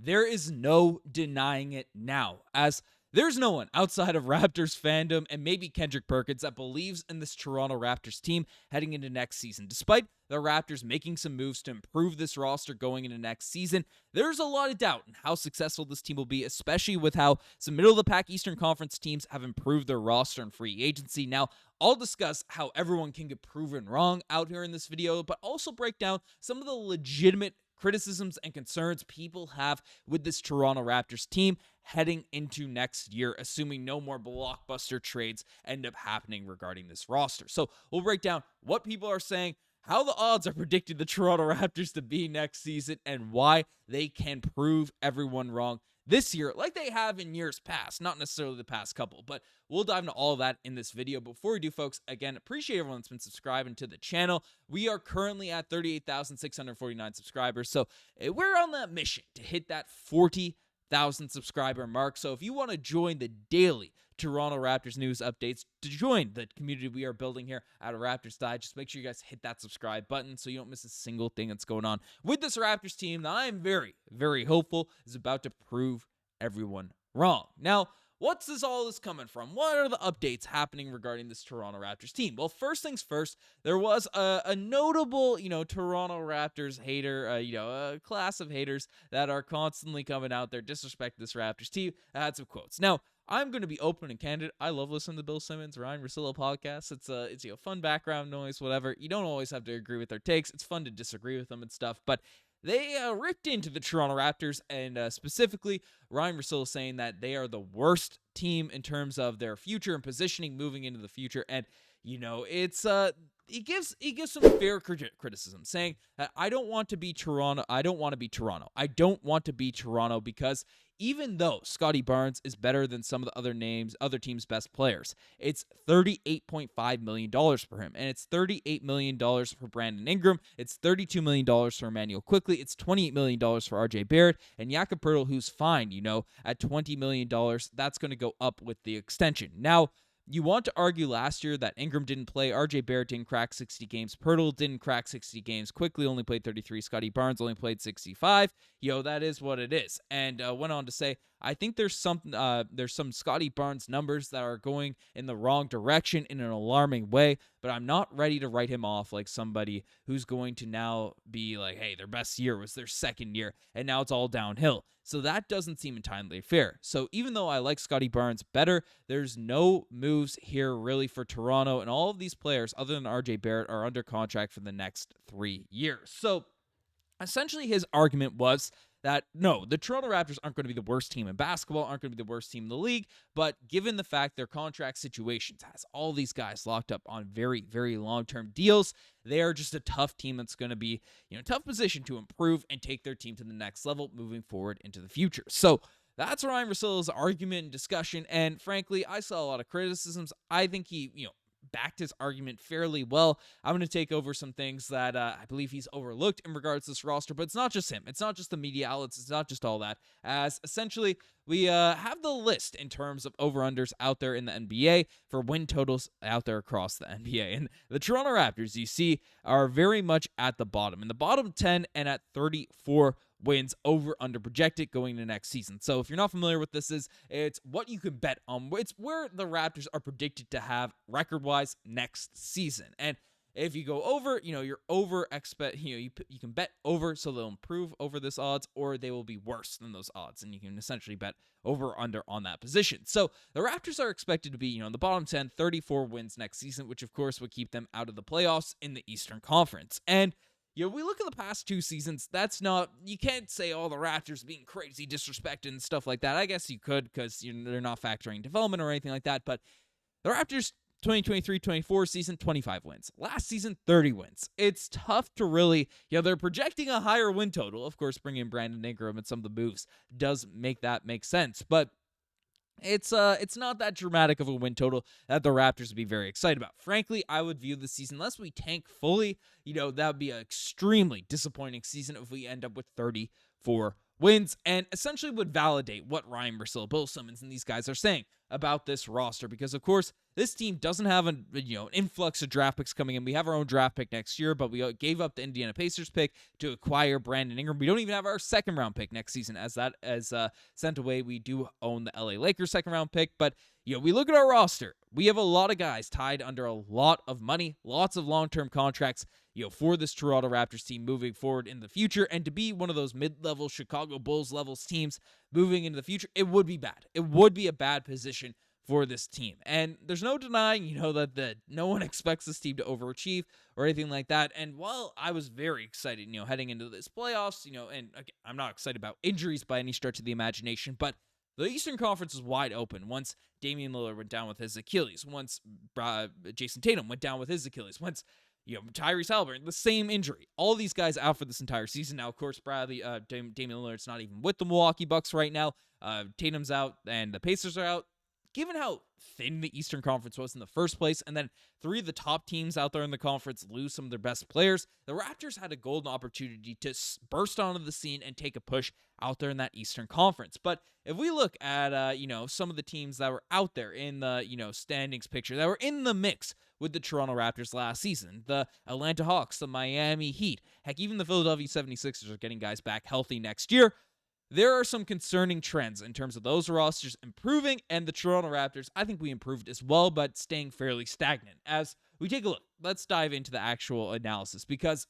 There is no denying it now, as there's no one outside of Raptors fandom and maybe Kendrick Perkins that believes in this Toronto Raptors team heading into next season. Despite the Raptors making some moves to improve this roster going into next season, there's a lot of doubt in how successful this team will be, especially with how some middle-of-the-pack Eastern Conference teams have improved their roster and free agency. Now, I'll discuss how everyone can get proven wrong out here in this video, but also break down some of the legitimate criticisms and concerns people have with this Toronto Raptors team heading into next year, assuming no more blockbuster trades end up happening regarding this roster. So we'll break down what people are saying, how the odds are predicting the Toronto Raptors to be next season, and why they can prove everyone wrong this year like they have in years past. Not necessarily the past couple, but we'll dive into all of that in this video. Before we do, folks, again, appreciate everyone that's been subscribing to the channel. We are currently at 38,649 subscribers, so we're on that mission to hit that 40,000 subscriber mark. So if you want to join the daily Toronto Raptors news updates, to join the community we are building here at Raptors Digest, make sure you guys hit that subscribe button so you don't miss a single thing that's going on with this Raptors team that I am very, very hopeful is about to prove everyone wrong. Now, what's all this coming from? What are the updates happening regarding this Toronto Raptors team? Well, first things first, there was a notable, Toronto Raptors hater, a class of haters that are constantly coming out there disrespect this Raptors team. I had some quotes. Now, I'm going to be open and candid. I love listening to Bill Simmons, Ryan Russillo podcasts. It's fun background noise, whatever. You don't always have to agree with their takes. It's fun to disagree with them and stuff, but they ripped into the Toronto Raptors, and specifically Ryan Russillo saying that they are the worst team in terms of their future and positioning moving into the future. And it's he gives some fair criticism, saying that I don't want to be Toronto because even though Scottie Barnes is better than some of the other teams' best players, it's $38.5 million for him, and it's $38 million for Brandon Ingram, it's $32 million for Immanuel Quickley, it's $28 million for RJ Barrett, and Jakob Poeltl, who's fine, at $20 million. That's going to go up with the extension. Now, you want to argue last year that Ingram didn't play, RJ Barrett didn't crack 60 games, Poeltl didn't crack 60 games, Quickley only played 33, Scottie Barnes only played 65. That is what it is. And went on to say, I think there's some Scottie Barnes numbers that are going in the wrong direction in an alarming way, but I'm not ready to write him off like somebody who's going to now be like, hey, their best year was their second year, and now it's all downhill. So that doesn't seem entirely fair. So even though I like Scottie Barnes better, there's no moves here really for Toronto, and all of these players, other than RJ Barrett, are under contract for the next 3 years. So essentially his argument was that, no, the Toronto Raptors aren't going to be the worst team in basketball, aren't going to be the worst team in the league, but given the fact their contract situations has all these guys locked up on very, very long-term deals, they are just a tough team that's going to be, tough position to improve and take their team to the next level moving forward into the future. So that's Ryan Russillo's argument and discussion, and frankly, I saw a lot of criticisms. I think he, backed his argument fairly well. I'm going to take over some things that I believe he's overlooked in regards to this roster, but it's not just him. It's not just the media outlets. It's not just all that. As essentially, we have the list in terms of over-unders out there in the NBA for win totals out there across the NBA. And the Toronto Raptors, you see, are very much at the bottom. In the bottom 10 and at 34 wins over under projected going into next season. So if you're not familiar with this, it's what you can bet on. It's where the Raptors are predicted to have record-wise next season. And if you go over, you're over expect, you can bet over, so they'll improve over this odds, or they will be worse than those odds, and you can essentially bet over or under on that position. So the Raptors are expected to be, in the bottom 10, 34 wins next season, which of course would keep them out of the playoffs in the Eastern Conference. And we look at the past 2 seasons, you can't say, the Raptors being crazy, disrespected, and stuff like that. I guess you could, because they're not factoring development or anything like that, but the Raptors 2023-24 season, 25 wins. Last season, 30 wins. It's tough to really, they're projecting a higher win total. Of course, bringing in Brandon Ingram and some of the moves does make that make sense, but it's not that dramatic of a win total that the Raptors would be very excited about. Frankly, I would view the season, unless we tank fully, that would be an extremely disappointing season if we end up with 34 wins, and essentially would validate what Ryan Russillo, Bill Simmons, and these guys are saying about this roster, because of course this team doesn't have an influx of draft picks coming in. We have our own draft pick next year, but we gave up the Indiana Pacers pick to acquire Brandon Ingram. We don't even have our second round pick next season as sent away. We do own the LA Lakers second round pick, but we look at our roster. We have a lot of guys tied under a lot of money, lots of long-term contracts, for this Toronto Raptors team moving forward in the future. And to be one of those mid-level Chicago Bulls levels teams moving into the future, it would be bad. It would be a bad position for this team. And there's no denying, that no one expects this team to overachieve or anything like that. And while I was very excited, heading into this playoffs, and again, I'm not excited about injuries by any stretch of the imagination, but the Eastern Conference was wide open once Damian Lillard went down with his Achilles, once Jason Tatum went down with his Achilles, once Tyrese Haliburton, the same injury. All these guys out for this entire season. Now, of course, Damian Lillard's not even with the Milwaukee Bucks right now. Tatum's out, and the Pacers are out. Given how thin the Eastern Conference was in the first place, and then three of the top teams out there in the conference lose some of their best players, the Raptors had a golden opportunity to burst onto the scene and take a push out there in that Eastern Conference. But if we look at, some of the teams that were out there in the, standings picture, that were in the mix with the Toronto Raptors last season, the Atlanta Hawks, the Miami Heat, heck, even the Philadelphia 76ers are getting guys back healthy next year. There are some concerning trends in terms of those rosters improving, and the Toronto Raptors, I think we improved as well, but staying fairly stagnant. As we take a look, let's dive into the actual analysis, because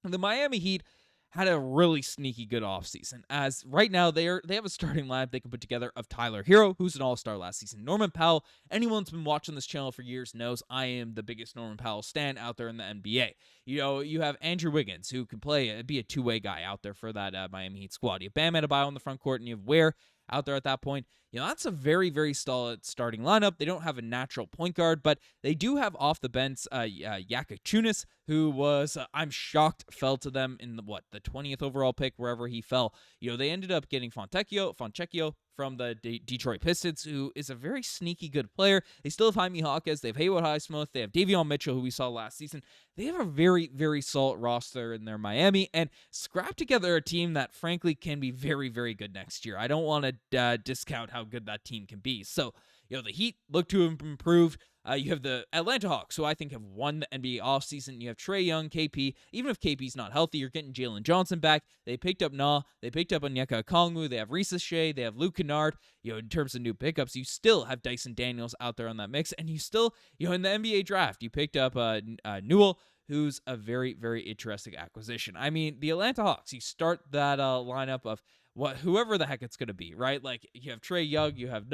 the Miami Heat had a really sneaky good offseason, as right now they have a starting lineup they can put together of Tyler Hero, who's an all-star last season, Norman Powell. Anyone that's been watching this channel for years knows I am the biggest Norman Powell stan out there in the NBA. You have Andrew Wiggins, who can be a two-way guy out there for that Miami Heat squad. You have Bam Adebayo in the front court, and you have Ware out there at that point. That's a very, very solid starting lineup. They don't have a natural point guard, but they do have off the bench Rajaković, who was, I'm shocked, fell to them in the 20th overall pick, wherever he fell. They ended up getting Fontecchio from the Detroit Pistons, who is a very sneaky good player. They still have Jaime Jaquez, they have Haywood Highsmith, they have Davion Mitchell, who we saw last season. They have a very, very solid roster in their Miami, and scrap together a team that, frankly, can be very, very good next year. I don't want to discount how good that team can be. So, the Heat look to have improved. You have the Atlanta Hawks, who I think have won the NBA offseason. You have Trae Young, KP. Even if KP's not healthy, you're getting Jalen Johnson back. They picked up They picked up Onyeka Okongwu. They have Risa Shea. They have Luke Kennard. In terms of new pickups, you still have Dyson Daniels out there on that mix. And you still, in the NBA draft, you picked up Newell, who's a very, very interesting acquisition. I mean, the Atlanta Hawks, you start that lineup of whoever the heck it's going to be, right? Like, you have Trae Young, you have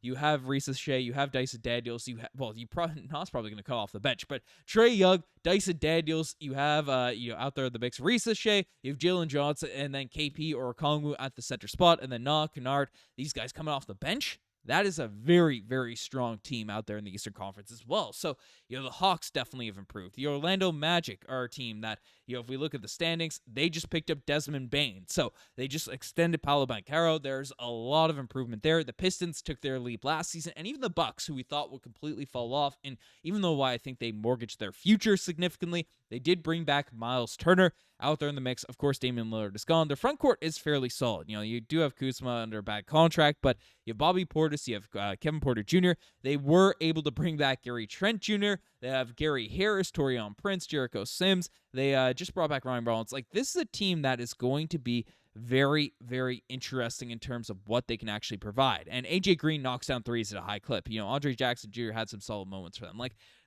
you have Risa Shea, you have Dyson Daniels, Nas probably going to come off the bench, but Trae Young, Dyson Daniels, you have, out there in the mix, Risa Shea, you have Jalen Johnson, and then KP or Okongwu at the center spot, and then Kennard, these guys coming off the bench. That is a very, very strong team out there in the Eastern Conference as well. So, the Hawks definitely have improved. The Orlando Magic are a team that, if we look at the standings, they just picked up Desmond Bane. So, they just extended Paolo Banchero. There's a lot of improvement there. The Pistons took their leap last season, and even the Bucks, who we thought would completely fall off, and even though I think they mortgaged their future significantly, they did bring back Miles Turner out there in the mix. Of course, Damian Lillard is gone. Their front court is fairly solid. You do have Kuzma under a bad contract, but you have Bobby Portis, you have Kevin Porter Jr. They were able to bring back Gary Trent Jr. They have Gary Harris, Taurean Prince, Jericho Sims. They just brought back Ryan Rollins. This is a team that is going to be very, very interesting in terms of what they can actually provide. And AJ Green knocks down threes at a high clip. Andre Jackson Jr. had some solid moments for them.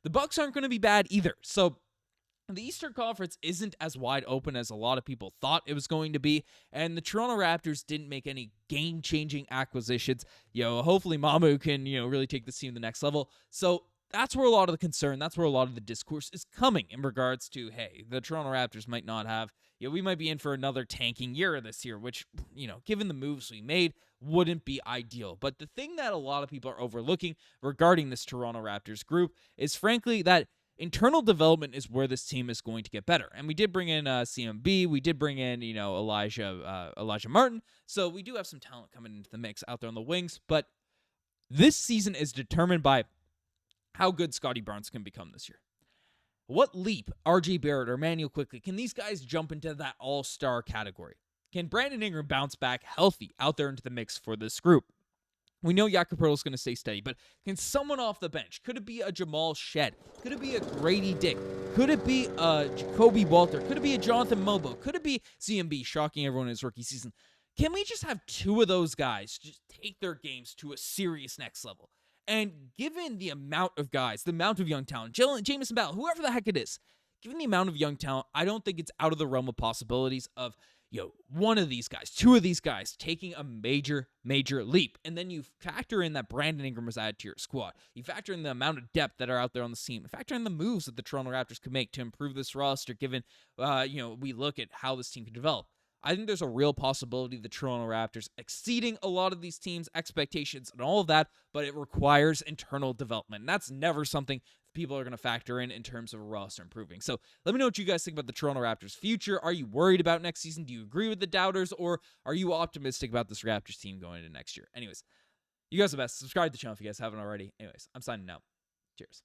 The Bucks aren't going to be bad either. So, the Eastern Conference isn't as wide open as a lot of people thought it was going to be, and the Toronto Raptors didn't make any game-changing acquisitions. Hopefully Mamu can, really take this team to the next level. So that's where a lot of the concern, that's where a lot of the discourse is coming in regards to, hey, the Toronto Raptors might not have, we might be in for another tanking year this year, which, given the moves we made, wouldn't be ideal. But the thing that a lot of people are overlooking regarding this Toronto Raptors group is, frankly, that internal development is where this team is going to get better. And we did bring in CMB. We did bring in, Elijah Martin. So we do have some talent coming into the mix out there on the wings. But this season is determined by how good Scottie Barnes can become this year. What leap RJ Barrett or Immanuel Quickley, can these guys jump into that all-star category? Can Brandon Ingram bounce back healthy out there into the mix for this group? We know Jakob is going to stay steady, but can someone off the bench? Could it be a Jamal Shead? Could it be a Gradey Dick? Could it be a Jakob Poeltl? Could it be a Jonathan Mobo? Could it be CMB, shocking everyone in his rookie season? Can we just have two of those guys just take their games to a serious next level? And given the amount of guys, the amount of young talent, Jamison Bell, whoever the heck it is, given the amount of young talent, I don't think it's out of the realm of possibilities of one of these guys, two of these guys taking a major leap. And then you factor in that Brandon Ingram was added to your squad. You factor in the amount of depth that are out there on the team. Factor in the moves that the Toronto Raptors could make to improve this roster, given, we look at how this team can develop. I think there's a real possibility of the Toronto Raptors exceeding a lot of these teams' expectations and all of that, but it requires internal development. And that's never something people are going to factor in terms of a roster improving. So let me know what you guys think about the Toronto Raptors' future. Are you worried about next season? Do you agree with the doubters, or are you optimistic about this Raptors team going into next year? Anyways, you guys are the best. Subscribe to the channel if you guys haven't already. Anyways, I'm signing out. Cheers.